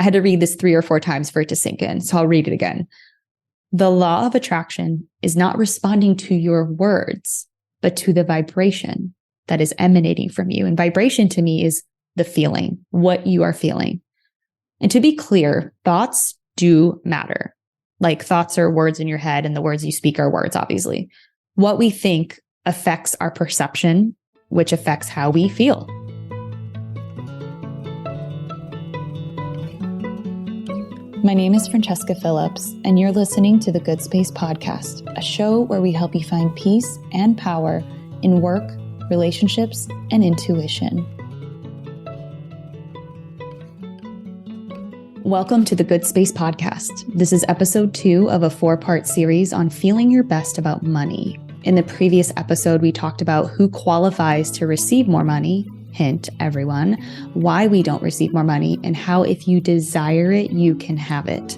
I had to read this 3 or 4 times for it to sink in, so I'll read it again. The law of attraction is not responding to your words, but to the vibration that is emanating from you. And vibration to me is the feeling, what you are feeling. And to be clear, thoughts do matter. Like thoughts are words in your head and the words you speak are words, obviously. What we think affects our perception, which affects how we feel. My name is Francesca Phillips, and you're listening to the Good Space Podcast, a show where we help you find peace and power in work, relationships, and intuition. Welcome to the Good Space Podcast. This is episode 2 of a 4-part series on feeling your best about money. In the previous episode, we talked about who qualifies to receive more money. Hint, everyone, why we don't receive more money, and how if you desire it, you can have it.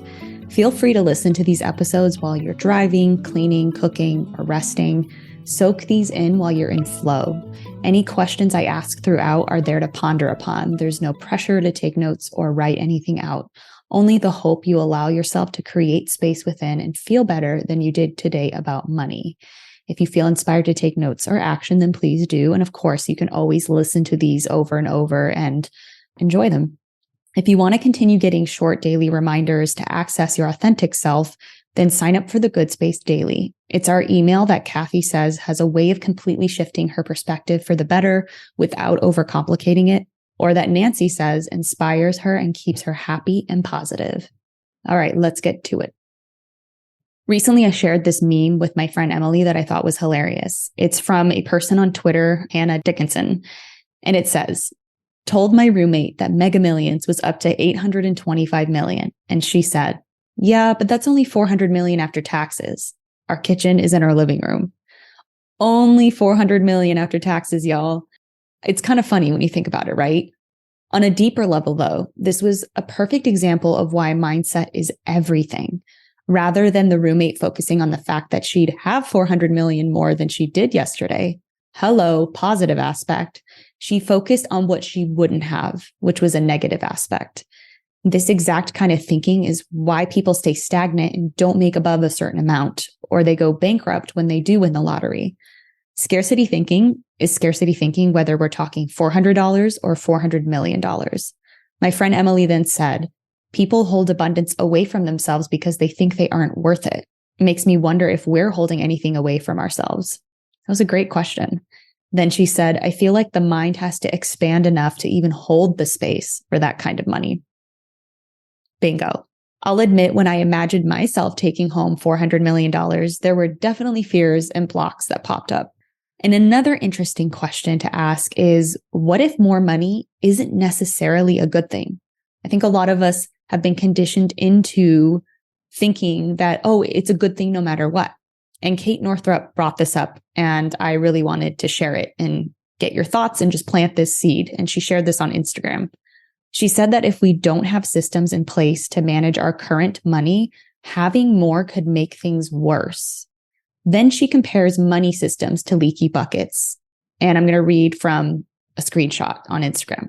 Feel free to listen to these episodes while you're driving, cleaning, cooking, or resting. Soak these in while you're in flow. Any questions I ask throughout are there to ponder upon. There's no pressure to take notes or write anything out. Only the hope you allow yourself to create space within and feel better than you did today about money. If you feel inspired to take notes or action, then please do. And of course, you can always listen to these over and over and enjoy them. If you want to continue getting short daily reminders to access your authentic self, then sign up for the Good Space Daily. It's our email that Kathy says has a way of completely shifting her perspective for the better without overcomplicating it, or that Nancy says inspires her and keeps her happy and positive. All right, let's get to it. Recently, I shared this meme with my friend Emily that I thought was hilarious. It's from a person on Twitter, Hannah Dickinson, and it says, "Told my roommate that Mega Millions was up to 825 million, and she said, yeah, but that's only 400 million after taxes. Our kitchen is in our living room." Only 400 million after taxes, y'all. It's kind of funny when you think about it, right? On a deeper level, though, this was a perfect example of why mindset is everything. Rather than the roommate focusing on the fact that she'd have 400 million more than she did yesterday, hello, positive aspect, she focused on what she wouldn't have, which was a negative aspect. This exact kind of thinking is why people stay stagnant and don't make above a certain amount, or they go bankrupt when they do win the lottery. Scarcity thinking is scarcity thinking, whether we're talking $400 or $400 million. My friend Emily then said, people hold abundance away from themselves because they think they aren't worth it. It makes me wonder if we're holding anything away from ourselves. That was a great question. Then she said, I feel like the mind has to expand enough to even hold the space for that kind of money. Bingo. I'll admit, when I imagined myself taking home $400 million, there were definitely fears and blocks that popped up. And another interesting question to ask is, what if more money isn't necessarily a good thing? I think a lot of us have been conditioned into thinking that, oh, it's a good thing no matter what. And Kate Northrup brought this up, and I really wanted to share it and get your thoughts and just plant this seed. And she shared this on Instagram. She said that if we don't have systems in place to manage our current money, having more could make things worse. Then she compares money systems to leaky buckets. And I'm going to read from a screenshot on Instagram.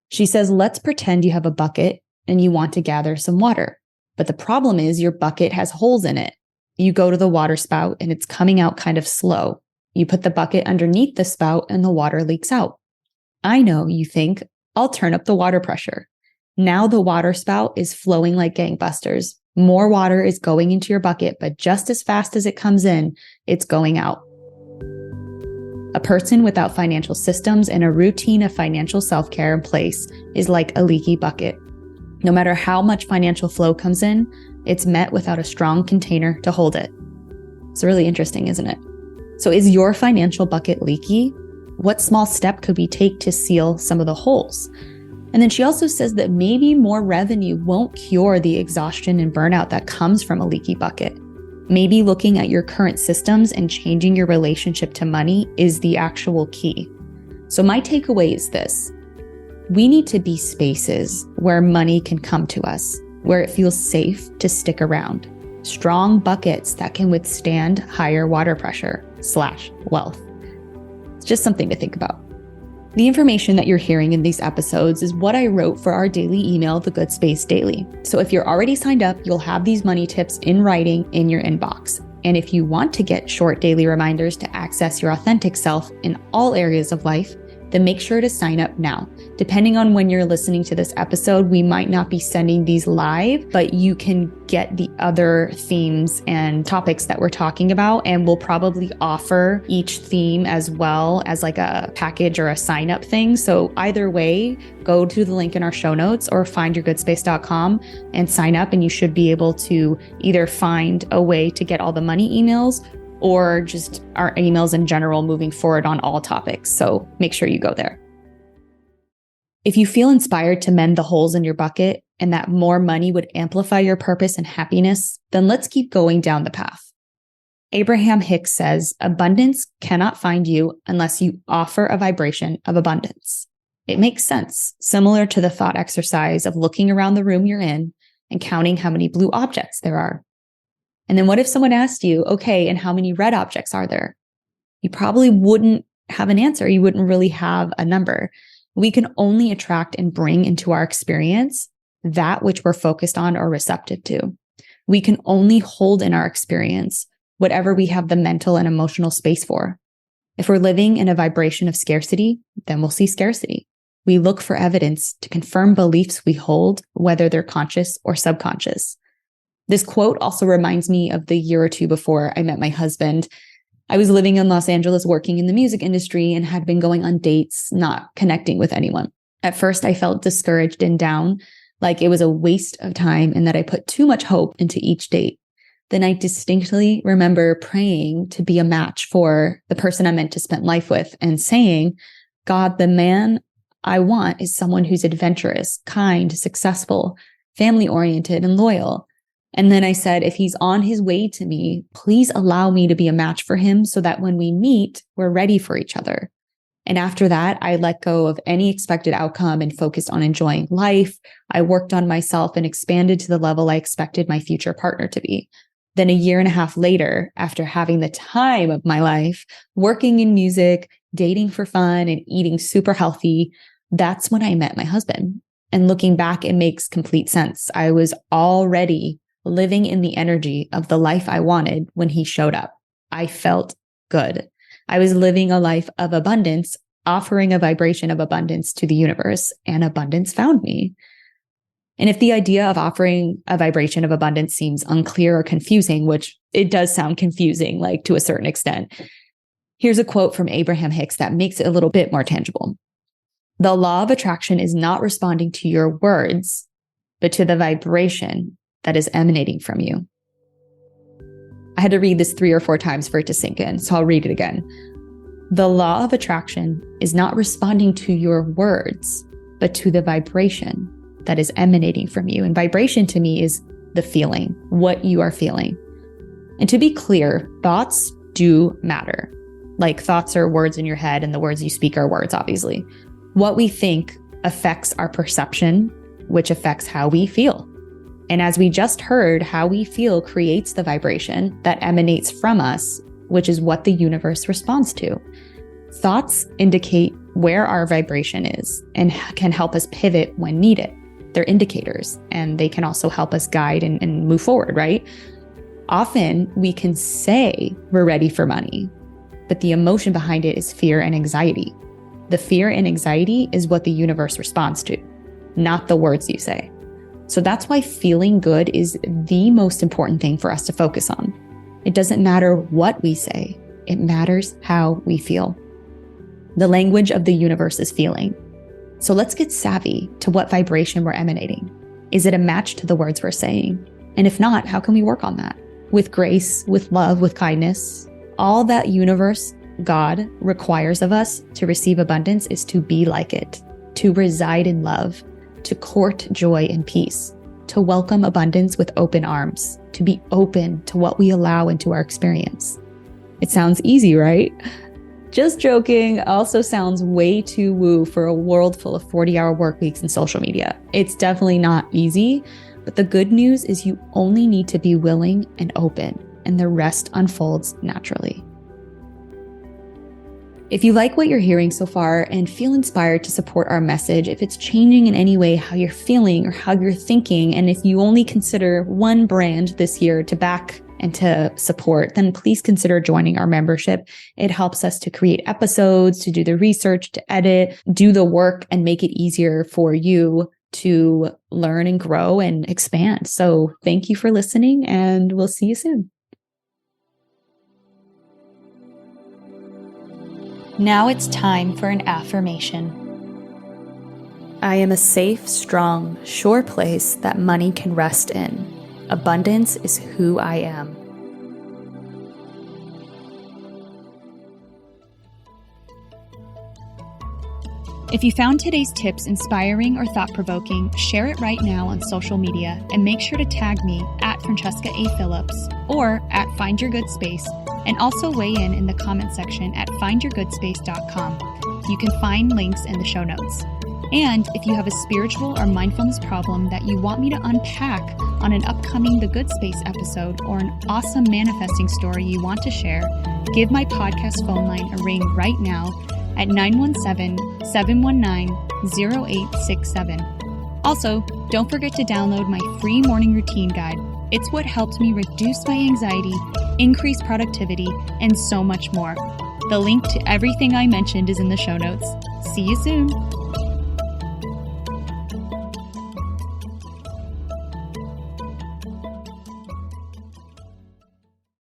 She says, let's pretend you have a bucket and you want to gather some water. But the problem is your bucket has holes in it. You go to the water spout and it's coming out kind of slow. You put the bucket underneath the spout and the water leaks out. I know, you think, I'll turn up the water pressure. Now the water spout is flowing like gangbusters. More water is going into your bucket, but just as fast as it comes in, it's going out. A person without financial systems and a routine of financial self-care in place is like a leaky bucket. No matter how much financial flow comes in, it's met without a strong container to hold it. It's really interesting, isn't it? So is your financial bucket leaky? What small step could we take to seal some of the holes? And then she also says that maybe more revenue won't cure the exhaustion and burnout that comes from a leaky bucket. Maybe looking at your current systems and changing your relationship to money is the actual key. So my takeaway is this. We need to be spaces where money can come to us, where it feels safe to stick around. Strong buckets that can withstand higher water pressure / wealth. It's just something to think about. The information that you're hearing in these episodes is what I wrote for our daily email, The Good Space Daily. So if you're already signed up, you'll have these money tips in writing in your inbox. And if you want to get short daily reminders to access your authentic self in all areas of life, then make sure to sign up now. Depending on when you're listening to this episode, we might not be sending these live, but you can get the other themes and topics that we're talking about. And we'll probably offer each theme as well as like a package or a sign up thing. So either way, go to the link in our show notes or findyourgoodspace.com and sign up. And you should be able to either find a way to get all the money emails or just our emails in general moving forward on all topics. So make sure you go there. If you feel inspired to mend the holes in your bucket and that more money would amplify your purpose and happiness, then let's keep going down the path. Abraham Hicks says, abundance cannot find you unless you offer a vibration of abundance. It makes sense, similar to the thought exercise of looking around the room you're in and counting how many blue objects there are. And then what if someone asked you, okay, and how many red objects are there? You probably wouldn't have an answer. You wouldn't really have a number. We can only attract and bring into our experience that which we're focused on or receptive to. We can only hold in our experience whatever we have the mental and emotional space for. If we're living in a vibration of scarcity, then we'll see scarcity. We look for evidence to confirm beliefs we hold, whether they're conscious or subconscious. This quote also reminds me of the year or two before I met my husband. I was living in Los Angeles, working in the music industry, and had been going on dates, not connecting with anyone. At first, I felt discouraged and down, like it was a waste of time and that I put too much hope into each date. Then I distinctly remember praying to be a match for the person I'm meant to spend life with and saying, God, the man I want is someone who's adventurous, kind, successful, family-oriented, and loyal. And then I said, if he's on his way to me, please allow me to be a match for him so that when we meet, we're ready for each other. And after that, I let go of any expected outcome and focused on enjoying life. I worked on myself and expanded to the level I expected my future partner to be. Then a year and a half later, after having the time of my life, working in music, dating for fun, and eating super healthy, that's when I met my husband. And looking back, it makes complete sense. I was already living in the energy of the life I wanted when he showed up. I felt good. I was living a life of abundance, offering a vibration of abundance to the universe, and abundance found me. And if the idea of offering a vibration of abundance seems unclear or confusing, which it does sound confusing, like to a certain extent, here's a quote from Abraham Hicks that makes it a little bit more tangible. The law of attraction is not responding to your words, but to the vibration that is emanating from you. I had to read this 3 or 4 times for it to sink in, so I'll read it again. The law of attraction is not responding to your words, but to the vibration that is emanating from you. And vibration to me is the feeling, what you are feeling. And to be clear, thoughts do matter. Like thoughts are words in your head and the words you speak are words, obviously. What we think affects our perception, which affects how we feel. And as we just heard, how we feel creates the vibration that emanates from us, which is what the universe responds to. Thoughts indicate where our vibration is and can help us pivot when needed. They're indicators, and they can also help us guide and move forward, right? Often we can say we're ready for money, but the emotion behind it is fear and anxiety. The fear and anxiety is what the universe responds to, not the words you say. So that's why feeling good is the most important thing for us to focus on. It doesn't matter what we say, it matters how we feel. The language of the universe is feeling. So let's get savvy to what vibration we're emanating. Is it a match to the words we're saying? And if not, how can we work on that? With grace, with love, with kindness. All that universe, God, requires of us to receive abundance is to be like it, to reside in love, to court joy and peace, to welcome abundance with open arms, to be open to what we allow into our experience. It sounds easy, right? Just joking, also sounds way too woo for a world full of 40-hour work weeks and social media. It's definitely not easy, but the good news is you only need to be willing and open, and the rest unfolds naturally. If you like what you're hearing so far and feel inspired to support our message, if it's changing in any way how you're feeling or how you're thinking, and if you only consider one brand this year to back and to support, then please consider joining our membership. It helps us to create episodes, to do the research, to edit, do the work, and make it easier for you to learn and grow and expand. So thank you for listening, and we'll see you soon. Now it's time for an affirmation. I am a safe, strong, sure place that money can rest in. Abundance is who I am. If you found today's tips inspiring or thought-provoking, share it right now on social media and make sure to tag me at Francesca A. Phillips or at Find Your Good Space, and also weigh in the comment section at findyourgoodspace.com. You can find links in the show notes. And if you have a spiritual or mindfulness problem that you want me to unpack on an upcoming The Good Space episode, or an awesome manifesting story you want to share, give my podcast phone line a ring right now at 917-719-0867. Also, don't forget to download my free morning routine guide. It's what helped me reduce my anxiety, increase productivity, and so much more. The link to everything I mentioned is in the show notes. See you soon.